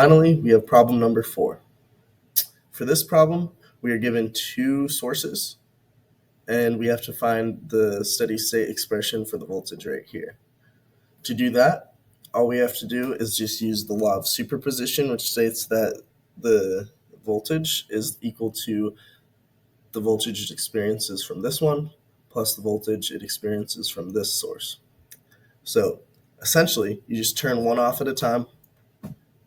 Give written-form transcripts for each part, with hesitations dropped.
Finally, we have problem number 4. For this problem, we are given two sources, and we have to find the steady state expression for the voltage right here. To do that, all we have to do is just use the law of superposition, which states that the voltage is equal to the voltage it experiences from this one plus the voltage it experiences from this source. So essentially, you just turn one off at a time,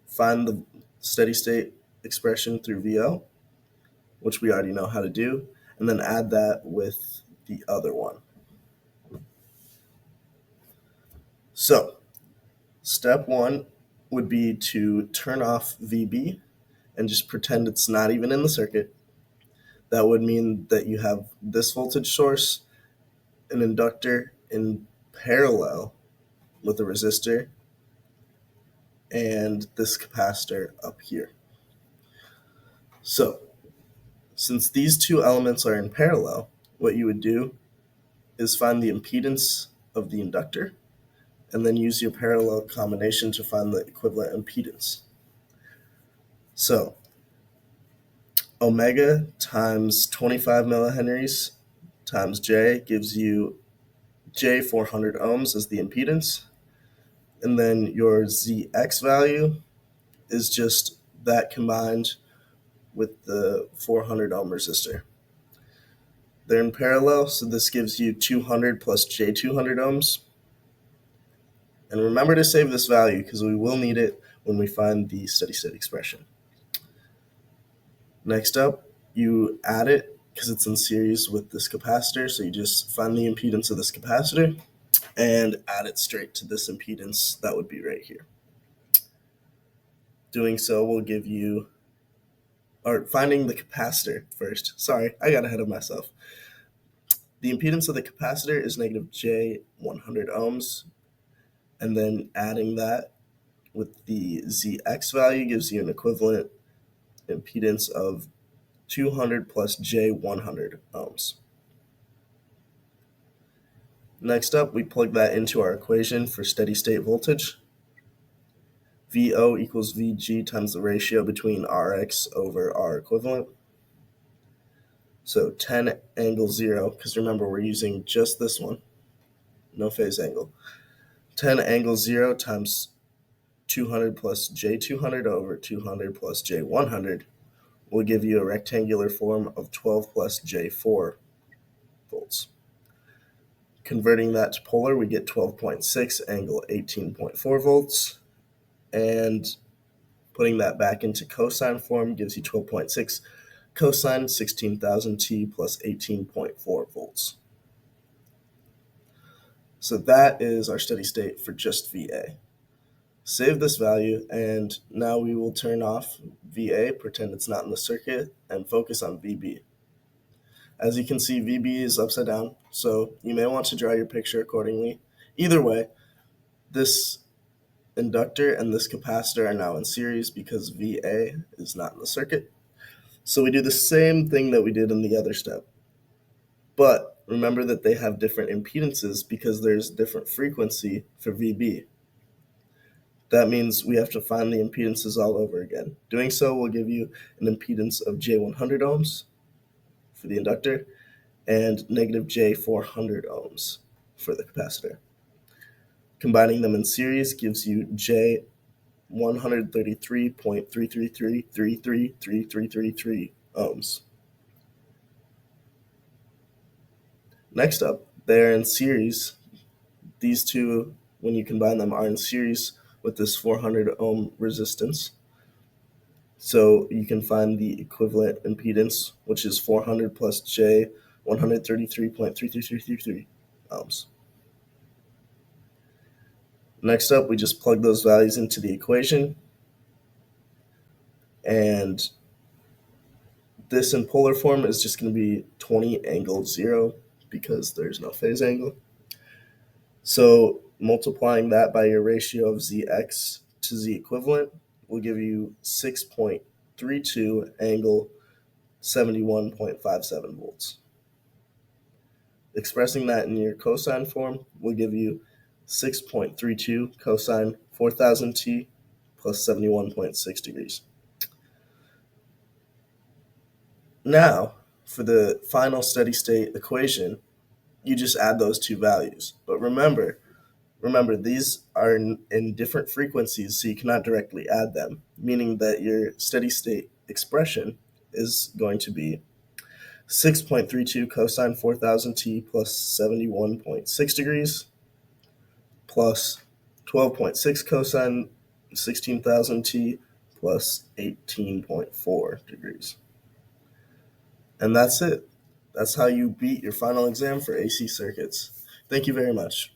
find the steady state expression through VO, which we already know how to do, and then add that with the other one. So step 1 would be to turn off VB and just pretend it's not even in the circuit. That would mean that you have this voltage source, an inductor in parallel with a resistor, and this capacitor up here. So since these two elements are in parallel, what you would do is find the impedance of the inductor and then use your parallel combination to find the equivalent impedance. So omega times 25 millihenries times J gives you J 400 ohms as the impedance. And then your ZX value is just that combined with the 400 ohm resistor. They're in parallel, so this gives you 200 plus J 200 ohms. And remember to save this value because we will need it when we find the steady state expression. Next up, you add it because it's in series with this capacitor, so you just find the impedance of this capacitor and add it straight to this impedance that would be right here. Doing so will give you, or finding the capacitor first. Sorry, I got ahead of myself. The impedance of the capacitor is negative J 100 ohms, and then adding that with the ZX value gives you an equivalent impedance of 200 plus J 100 ohms. Next up, we plug that into our equation for steady state voltage. VO equals VG times the ratio between Rx over R equivalent. So 10 angle 0, because remember we're using just this one, no phase angle. 10 angle 0 times 200 plus J 200 over 200 plus J 100 will give you a rectangular form of 12 plus J 4 volts. Converting that to polar, we get 12.6 angle 18.4 volts. And putting that back into cosine form gives you 12.6 cosine 16,000 T plus 18.4 volts. So that is our steady state for just VA. Save this value, and now we will turn off VA, pretend it's not in the circuit, and focus on VB. As you can see, VB is upside down, so you may want to draw your picture accordingly. Either way, this inductor and this capacitor are now in series because VA is not in the circuit. So we do the same thing that we did in the other step. But remember that they have different impedances because there's different frequency for VB. That means we have to find the impedances all over again. Doing so will give you an impedance of J 100 ohms for the inductor and negative J 400 ohms for the capacitor. Combining them in series gives you J 133.333333333 ohms. Next up, they are in series. These two, when you combine them, are in series with this 400 ohm resistance. So you can find the equivalent impedance, which is 400 plus J 133.33333 ohms. Next up, we just plug those values into the equation. And this in polar form is just going to be 20 angle 0 because there's no phase angle. So multiplying that by your ratio of Zx to Z equivalent will give you 6.32 angle 71.57 volts. Expressing that in your cosine form will give you 6.32 cosine 4000 T plus 71.6 degrees. Now, for the final steady state equation, you just add those two values. But remember, these are in different frequencies, so you cannot directly add them, meaning that your steady state expression is going to be 6.32 cosine 4000t plus 71.6 degrees plus 12.6 cosine 16,000t plus 18.4 degrees. And that's it. That's how you beat your final exam for AC circuits. Thank you very much.